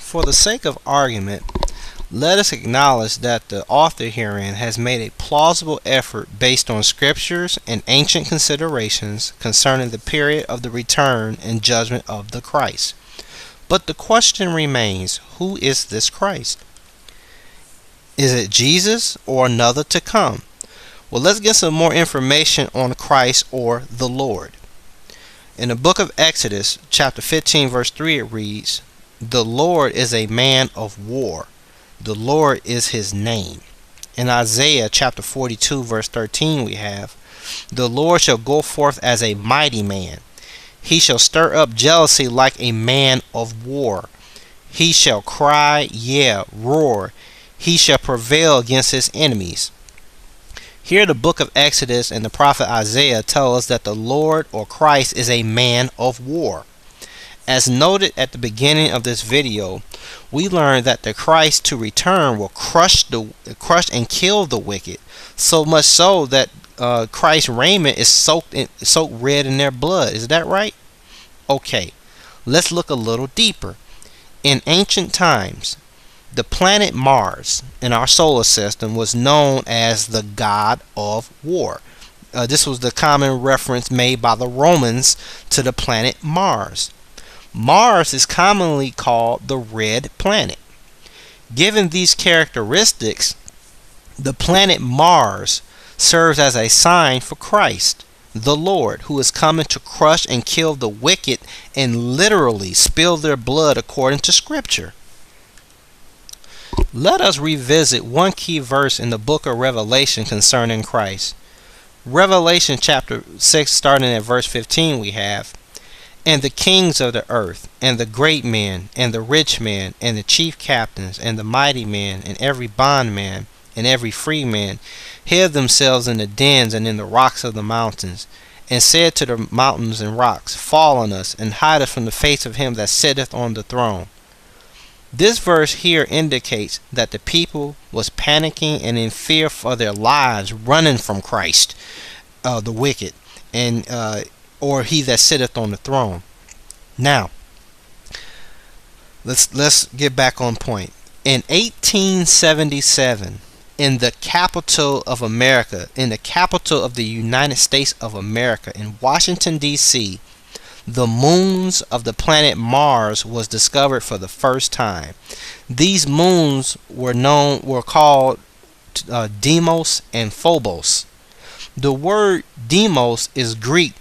For the sake of argument, let us acknowledge that the author herein has made a plausible effort based on scriptures and ancient considerations concerning the period of the return and judgment of the Christ. But the question remains, who is this Christ? Is it Jesus or another to come? Well, let's get some more information on Christ or the Lord. In the book of Exodus, chapter 15, verse 3, it reads, "The Lord is a man of war. The Lord is his name." In Isaiah chapter 42, verse 13, we have, "The Lord shall go forth as a mighty man. He shall stir up jealousy like a man of war. He shall cry, yea, roar. He shall prevail against his enemies." Here the book of Exodus and the prophet Isaiah tell us that the Lord or Christ is a man of war. As noted at the beginning of this video, we learned that the Christ to return will crush and kill the wicked, so much so that Christ's raiment is soaked red in their blood. Is that right? Okay, let's look a little deeper. In ancient times, the planet Mars in our solar system was known as the god of war. This was the common reference made by the Romans to the planet Mars. Mars is commonly called the red planet. Given these characteristics, the planet Mars serves as a sign for Christ, the Lord, who is coming to crush and kill the wicked and literally spill their blood according to Scripture. Let us revisit one key verse in the book of Revelation concerning Christ. Revelation chapter 6, starting at verse 15, we have, "And the kings of the earth, and the great men, and the rich men, and the chief captains, and the mighty men, and every bondman, and every free man, hid themselves in the dens and in the rocks of the mountains, and said to the mountains and rocks, Fall on us, and hide us from the face of him that sitteth on the throne." This verse here indicates that the people was panicking and in fear for their lives, running from Christ, the wicked, and or he that sitteth on the throne. Now, let's get back on point. In 1877, in the capital of America, in the capital of the United States of America, in Washington, D.C., the moons of the planet Mars was discovered for the first time. These moons were called Deimos and Phobos. The word Deimos is Greek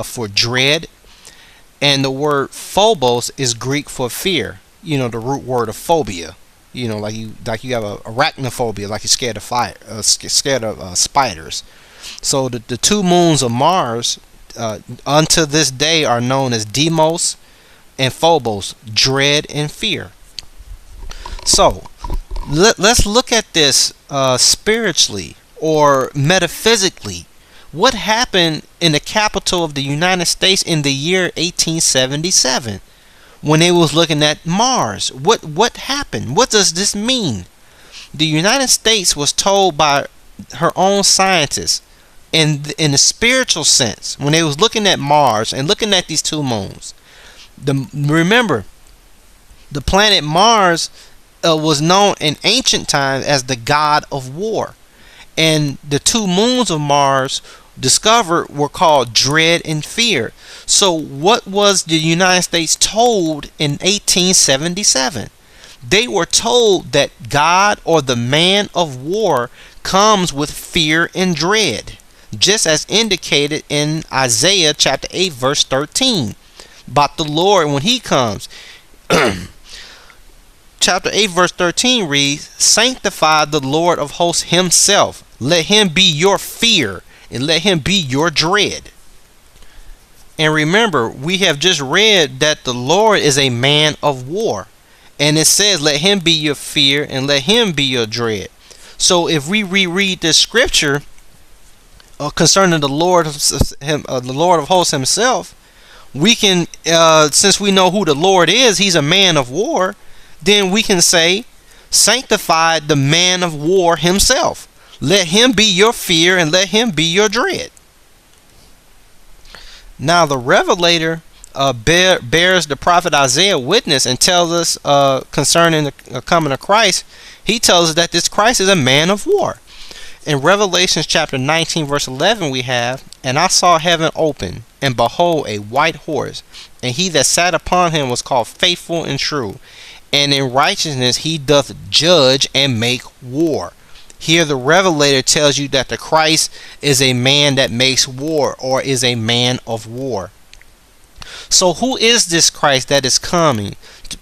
for dread, and the word Phobos is Greek for fear. You know, the root word of phobia. You know, like you have a arachnophobia, like you're scared of spiders. So the two moons of Mars unto this day are known as Deimos and Phobos, dread and fear. So let's look at this spiritually or metaphysically. What happened in the capital of the United States in the year 1877 when they was looking at Mars? What happened? What does this mean? The United States was told by her own scientists in the spiritual sense when they was looking at Mars and looking at these two moons. Remember, the planet Mars was known in ancient times as the god of war, and the two moons of Mars discovered were called dread and fear. So what was the United States told in 1877? They were told that God or the man of war comes with fear and dread, just as indicated in Isaiah chapter 8 verse 13 about the Lord when he comes. Chapter 8 verse 13 reads, "Sanctify the Lord of hosts himself. Let him be your fear and let him be your dread." And remember, we have just read that the Lord is a man of war, and it says let him be your fear and let him be your dread. So if we reread this scripture concerning the Lord of hosts himself, we can, since we know who the Lord is, he's a man of war, then we can say, sanctify the man of war himself. Let him be your fear and let him be your dread. Now the Revelator bears the prophet Isaiah witness and tells us concerning the coming of Christ. He tells us that this Christ is a man of war. In Revelation chapter 19 verse 11 we have, "And I saw heaven open, and behold a white horse, and he that sat upon him was called Faithful and True, and in righteousness he doth judge and make war." Here the Revelator tells you that the Christ is a man that makes war, or is a man of war. So who is this Christ that is coming,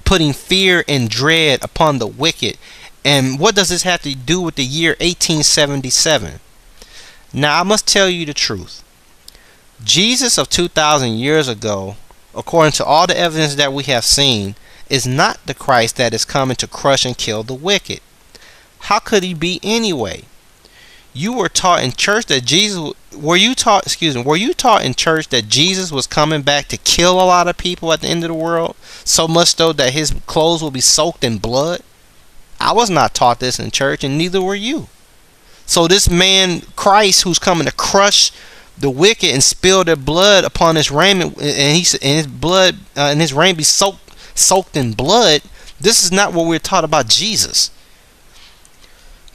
putting fear and dread upon the wicked? And what does this have to do with the year 1877? Now I must tell you the truth. Jesus of 2,000 years ago, according to all the evidence that we have seen, is not the Christ that is coming to crush and kill the wicked. How could he be anyway? You were taught in church that were you taught in church that Jesus was coming back to kill a lot of people at the end of the world, so much so that his clothes will be soaked in blood? I was not taught this in church, and neither were you. So this man Christ, who's coming to crush the wicked and spill their blood upon his raiment, and his blood and his raiment be soaked in blood, this is not what we're taught about Jesus.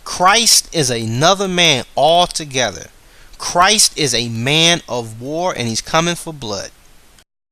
Christ is another man altogether. Christ is a man of war, and he's coming for blood.